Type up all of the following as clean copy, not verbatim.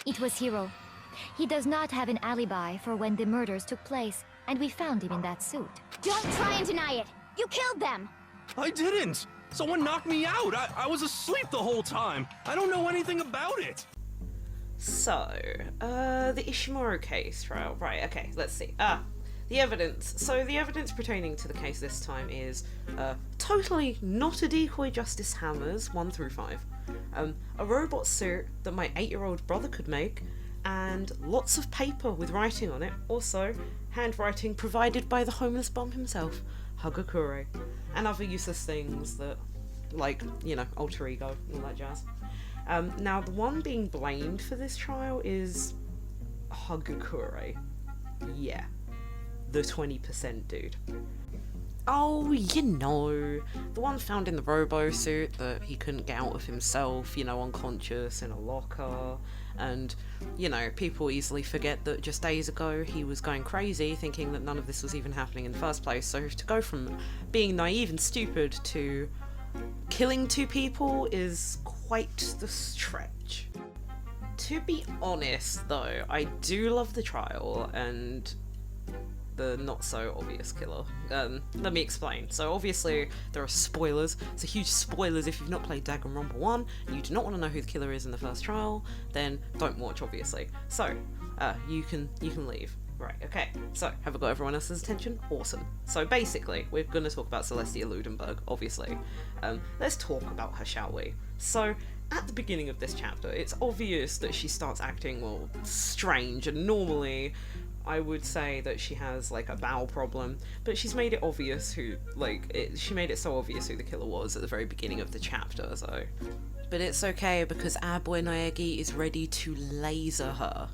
It was Hiro. He does not have an alibi for when the murders took place, and we found him in that suit. Don't try and deny it! You killed them! I didn't! Someone knocked me out! I was asleep the whole time! I don't know anything about it! So, the Ishimaru case trial. Right, okay, let's see. The evidence. So the evidence pertaining to the case this time is totally not a decoy Justice Hammers 1 through 5. A robot suit that my 8-year-old brother could make, and lots of paper with writing on it. Also, handwriting provided by the homeless bum himself, Hagakure, and other useless things that, like, you know, alter ego and all that jazz. Now, the one being blamed for this trial is Hagakure. Yeah, the 20% dude. Oh, you know, the one found in the robo suit that he couldn't get out of himself, you know, unconscious in a locker. And, you know, people easily forget that just days ago he was going crazy thinking that none of this was even happening in the first place. So to go from being naive and stupid to killing 2 people is quite the stretch. To be honest though, I do love the trial and the not so obvious killer. Let me explain. So obviously there are spoilers. So huge spoilers if you've not played Danganronpa 1 and you do not want to know who the killer is in the first trial, then don't watch obviously. So you can leave. Right, okay. So have I got everyone else's attention? Awesome. So basically we're going to talk about Celestia Ludenberg, obviously. Let's talk about her, shall we? So at the beginning of this chapter, it's obvious that she starts acting, well, strange, and normally I would say that she has, like, a bowel problem, but she's made it obvious who, she made it so obvious who the killer was at the very beginning of the chapter, so. But it's okay, because our boy Naegi is ready to laser her.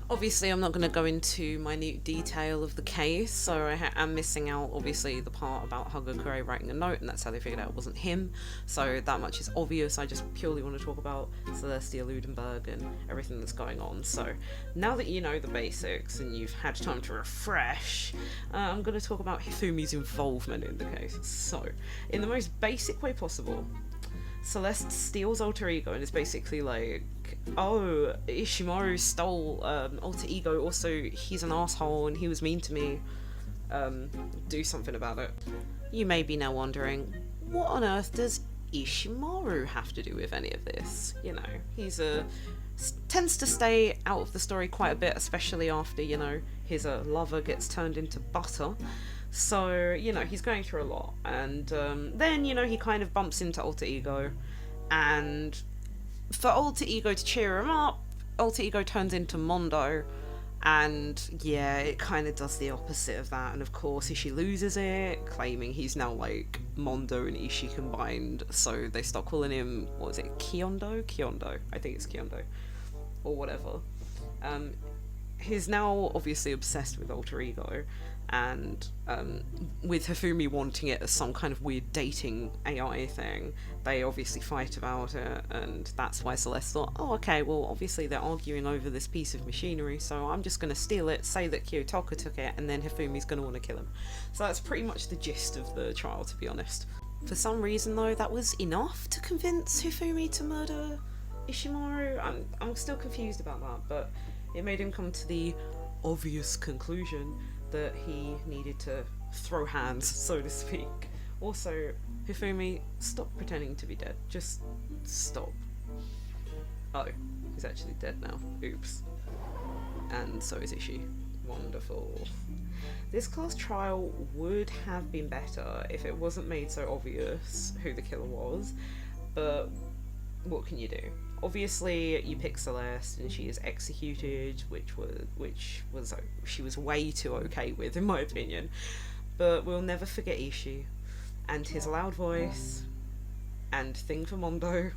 Obviously, I'm not going to go into minute detail of the case, so I'm missing out, obviously, the part about Hagakure writing a note, and that's how they figured out it wasn't him, so that much is obvious. I just purely want to talk about Celestia Ludenberg and everything that's going on. So, now that you know the basics, and you've had time to refresh, I'm going to talk about Hifumi's involvement in the case. So, in the most basic way possible, Celeste steals alter ego and is basically like, oh, Ishimaru stole alter ego, also he's an asshole and he was mean to me, do something about it. You may be now wondering, what on earth does Ishimaru have to do with any of this? You know, he's tends to stay out of the story quite a bit, especially after, you know, his lover gets turned into butter. So, you know, he's going through a lot, and then, you know, he kind of bumps into Alter Ego, and for Alter Ego to cheer him up, Alter Ego turns into Mondo, and yeah, it kind of does the opposite of that, and of course Ishi loses it, claiming he's now like Mondo and Ishi combined, so they start calling him, what is it, Kyondo? I think it's Kyondo, or whatever. He's now obviously obsessed with Alter Ego, and with Hifumi wanting it as some kind of weird dating AI thing, they obviously fight about it, and that's why Celeste thought, oh okay, well obviously they're arguing over this piece of machinery, so I'm just going to steal it, say that Kiyotaka took it, and then Hifumi's going to want to kill him. So that's pretty much the gist of the trial, to be honest. For some reason though, that was enough to convince Hifumi to murder Ishimaru. I'm still confused about that, but it made him come to the obvious conclusion that he needed to throw hands, so to speak. Also, Hifumi, stop pretending to be dead. Just stop. Oh, he's actually dead now. Oops. And so is Ishi. Wonderful. This class trial would have been better if it wasn't made so obvious who the killer was, but what can you do? Obviously, you pick Celeste and she is executed, which she was way too okay with, in my opinion. But we'll never forget Ishi, and his loud voice, and thing for Mondo.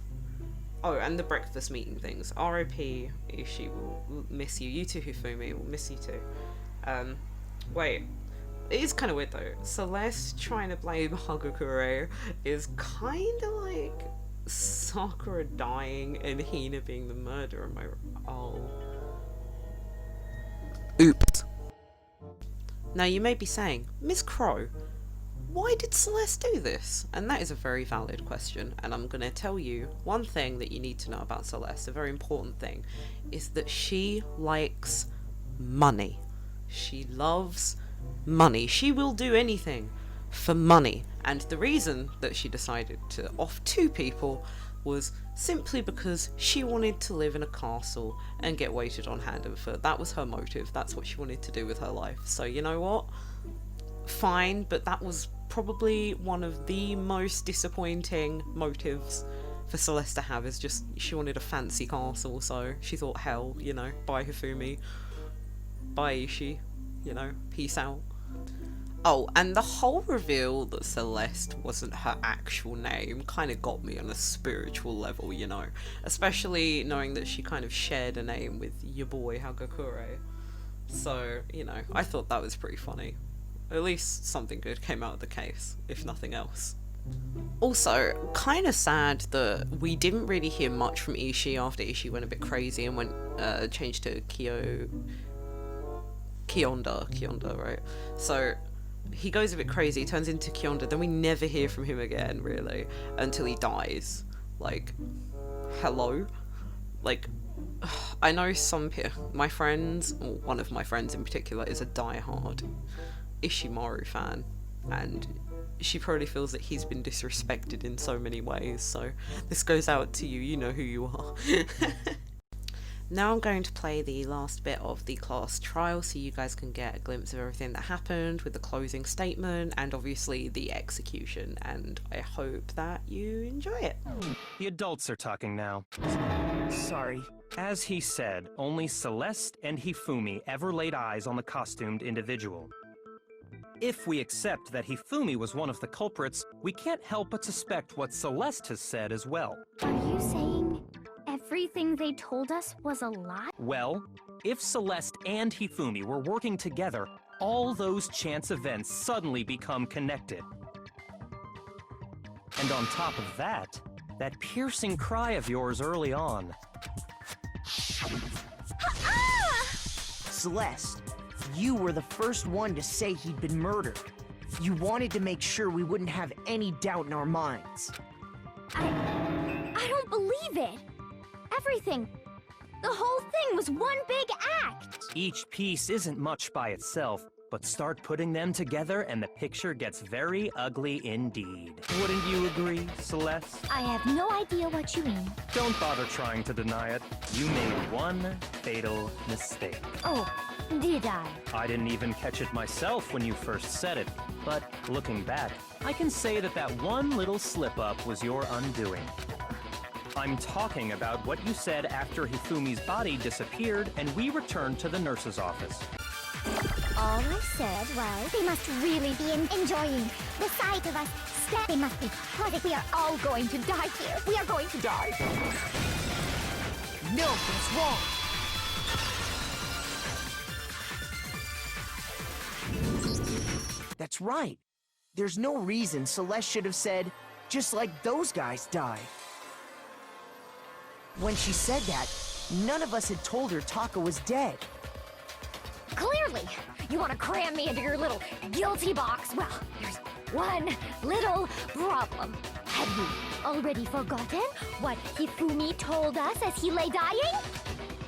Oh, and the breakfast meeting things. R.I.P. Ishi, will miss you. You too, Hifumi, will miss you too. Wait. It is kind of weird though. Celeste trying to blame Hagakure is kind of like Sakura dying and Hina being the murderer. Oh. Oops. Now you may be saying, MizzCrow, why did Celeste do this? And that is a very valid question, and I'm going to tell you one thing that you need to know about Celeste, a very important thing, is that she likes money. She loves money. She will do anything for money. And the reason that she decided to off 2 people was simply because she wanted to live in a castle and get waited on hand and foot. That was her motive. That's what she wanted to do with her life. So you know what? Fine, but that was probably one of the most disappointing motives for Celeste to have, is just she wanted a fancy castle, so she thought, hell, you know, bye Hifumi, bye Ishi, you know, peace out. Oh, and the whole reveal that Celeste wasn't her actual name kind of got me on a spiritual level, you know, especially knowing that she kind of shared a name with your boy Hagakure. So, you know, I thought that was pretty funny. At least something good came out of the case, if nothing else. Also, kind of sad that we didn't really hear much from Ishi after Ishi went a bit crazy and changed to Kionda, right? So he goes a bit crazy, turns into Kionda, then we never hear from him again, really, until he dies. Like, hello? Like, I know my friends, or one of my friends in particular, is a diehard Ishimaru fan, and she probably feels that he's been disrespected in so many ways, so this goes out to you, you know who you are. Now I'm going to play the last bit of the class trial so you guys can get a glimpse of everything that happened with the closing statement and obviously the execution, and I hope that you enjoy it. The adults are talking now. Sorry. As he said, only Celeste and Hifumi ever laid eyes on the costumed individual. If we accept that Hifumi was one of the culprits, we can't help but suspect what Celeste has said as well. Are you saying everything they told us was a lie? Well, if Celeste and Hifumi were working together, all those chance events suddenly become connected. And on top of that piercing cry of yours early on. Celeste, you were the first one to say he'd been murdered. You wanted to make sure we wouldn't have any doubt in our minds. I don't believe it. Everything. The whole thing was one big act. Each piece isn't much by itself, but start putting them together and the picture gets very ugly indeed. Wouldn't you agree, Celeste? I have no idea what you mean. Don't bother trying to deny it. You made one fatal mistake. Oh, did I? I didn't even catch it myself when you first said it, but looking back, I can say that one little slip-up was your undoing. I'm talking about what you said after Hifumi's body disappeared and we returned to the nurse's office. All I said was, they must really be enjoying the sight of us. They must be positive. We are all going to die here. We are going to die. No, that's wrong. That's right. There's no reason Celeste should have said, just like those guys died. When she said that, none of us had told her Taka was dead. Clearly, you want to cram me into your little guilty box. Well, there's one little problem. Have you already forgotten what Hifumi told us as he lay dying?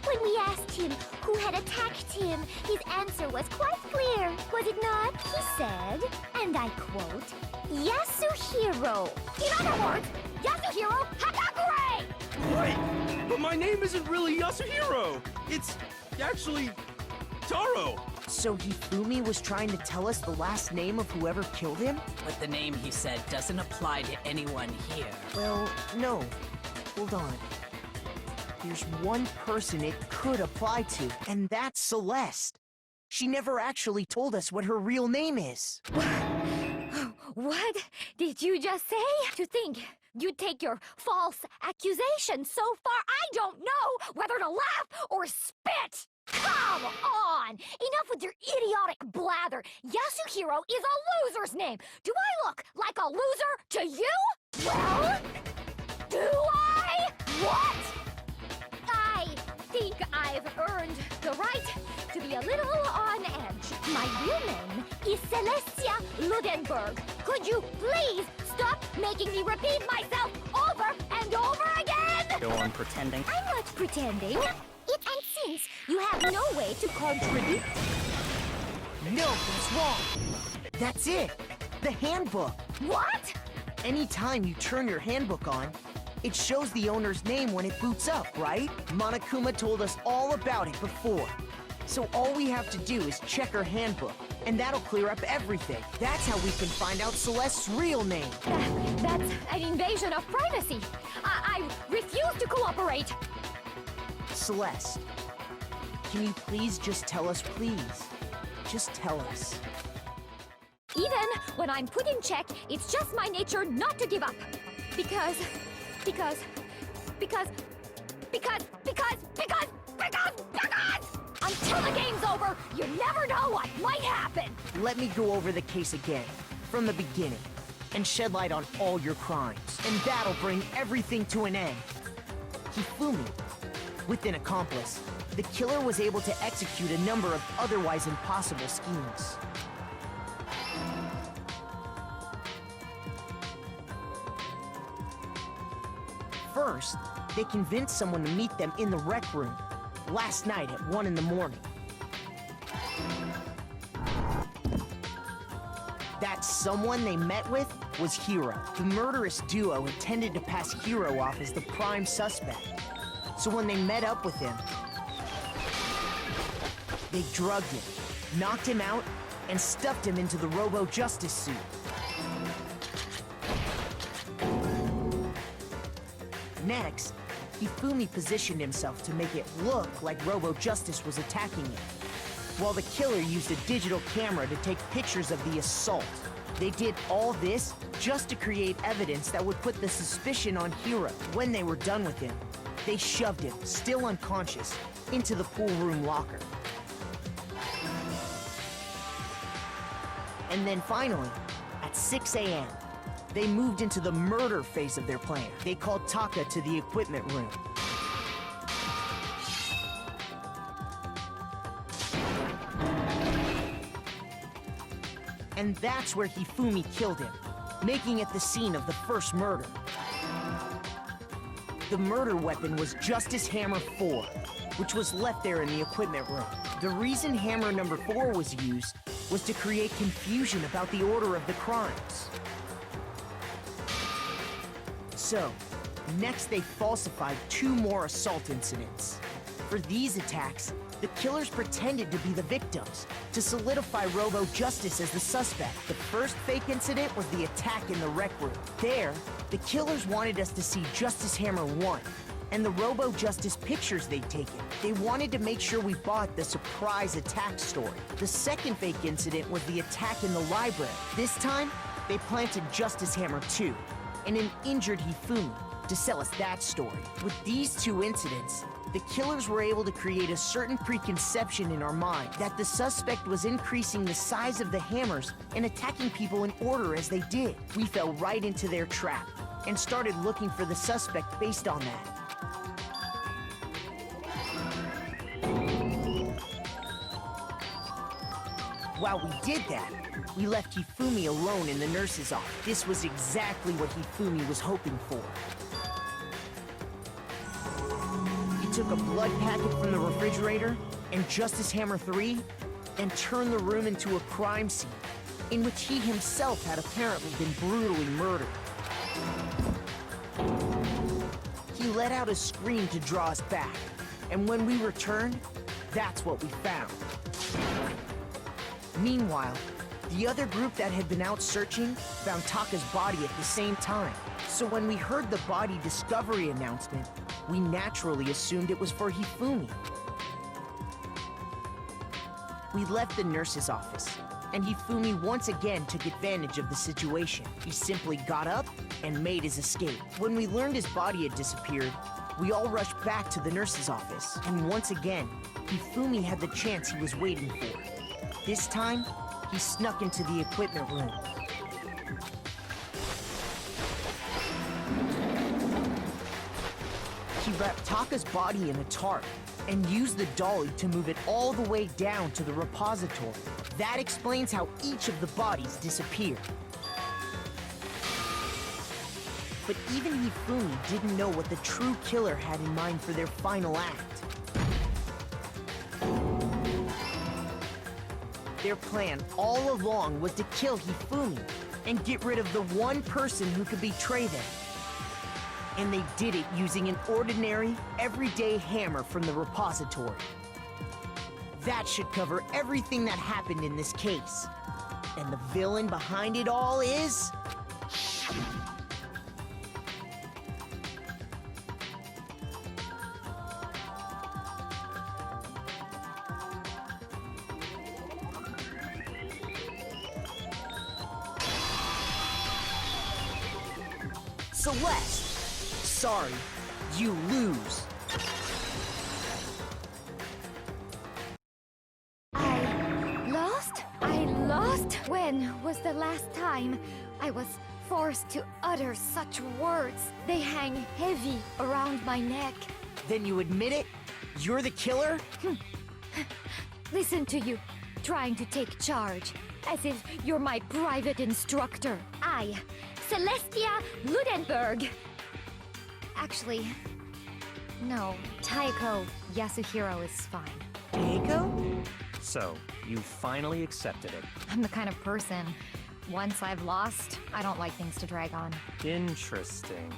When we asked him who had attacked him, his answer was quite clear, was it not? He said, and I quote, Yasuhiro. In other words, Yasuhiro Hagakure! Right, but my name isn't really Yasuhiro. It's actually Taro. So Hifumi was trying to tell us the last name of whoever killed him? But the name he said doesn't apply to anyone here. Well, no. Hold on. There's one person it could apply to, and that's Celeste. She never actually told us what her real name is. What did you just say? To think you'd take your false accusation so far, I don't know whether to laugh or spit! Come on! Enough with your idiotic blather! Yasuhiro is a loser's name! Do I look like a loser to you? Well, do I? What? I think I've earned the right to be a little on edge. My real name is Celestia Ludenberg. Could you please stop making me repeat myself over and over again? Go on pretending. I'm not pretending. And since you have no way to contribute... No, that's wrong. That's it. The handbook. What? Anytime you turn your handbook on, it shows the owner's name when it boots up, right? Monokuma told us all about it before. So all we have to do is check her handbook, and that'll clear up everything. That's how we can find out Celeste's real name. That's an invasion of privacy. I refuse to cooperate. Celeste, can you please just tell us, please? Just tell us. Even when I'm put in check, it's just my nature not to give up. Because until the game's over, you never know what might happen. Let me go over the case again, from the beginning, and shed light on all your crimes. And that'll bring everything to an end. Hifumi, with an accomplice, the killer was able to execute a number of otherwise impossible schemes. First, they convinced someone to meet them in the rec room last night at 1 in the morning. That someone they met with was Hiro. The murderous duo intended to pass Hiro off as the prime suspect. So when they met up with him, they drugged him, knocked him out, and stuffed him into the Robo-Justice suit. Next, Hifumi positioned himself to make it look like Robo-Justice was attacking him, while the killer used a digital camera to take pictures of the assault. They did all this just to create evidence that would put the suspicion on Hiro. When they were done with him, they shoved him, still unconscious, into the pool room locker. And then finally, at 6 a.m., they moved into the murder phase of their plan. They called Taka to the equipment room. And that's where Hifumi killed him, making it the scene of the first murder. The murder weapon was Justice Hammer 4, which was left there in the equipment room. The reason Hammer number 4 was used was to create confusion about the order of the crimes. So, next they falsified 2 more assault incidents. For these attacks, the killers pretended to be the victims, to solidify Robo-Justice as the suspect. The first fake incident was the attack in the rec room. There, the killers wanted us to see Justice Hammer 1, and the Robo-Justice pictures they'd taken. They wanted to make sure we bought the surprise attack story. The second fake incident was the attack in the library. This time, they planted Justice Hammer 2, and an injured Hifumi, to sell us that story. With these 2 incidents, the killers were able to create a certain preconception in our mind that the suspect was increasing the size of the hammers and attacking people in order as they did. We fell right into their trap and started looking for the suspect based on that. While we did that, we left Hifumi alone in the nurse's office. This was exactly what Hifumi was hoping for. He took a blood packet from the refrigerator and Justice Hammer 3 and turned the room into a crime scene in which he himself had apparently been brutally murdered. He let out a scream to draw us back, and when we returned, that's what we found. Meanwhile, the other group that had been out searching found Taka's body at the same time. So when we heard the body discovery announcement, we naturally assumed it was for Hifumi. We left the nurse's office, and Hifumi once again took advantage of the situation. He simply got up and made his escape. When we learned his body had disappeared, we all rushed back to the nurse's office, and once again, Hifumi had the chance he was waiting for. This time, he snuck into the equipment room. He wrapped Taka's body in a tarp and use the dolly to move it all the way down to the repository. That explains how each of the bodies disappeared. But even Hifumi didn't know what the true killer had in mind for their final act. Their plan all along was to kill Hifumi and get rid of the one person who could betray them. And they did it using an ordinary, everyday hammer from the repository. That should cover everything that happened in this case. And the villain behind it all is... Celeste! Sorry, you lose. I lost? When was the last time I was forced to utter such words? They hang heavy around my neck. Then you admit it? You're the killer? Listen to you, trying to take charge, as if you're my private instructor. I, Celestia Ludenberg. Actually, no, Taiko Yasuhiro is fine. Taiko? So, you finally accepted it. I'm the kind of person, once I've lost, I don't like things to drag on. Interesting.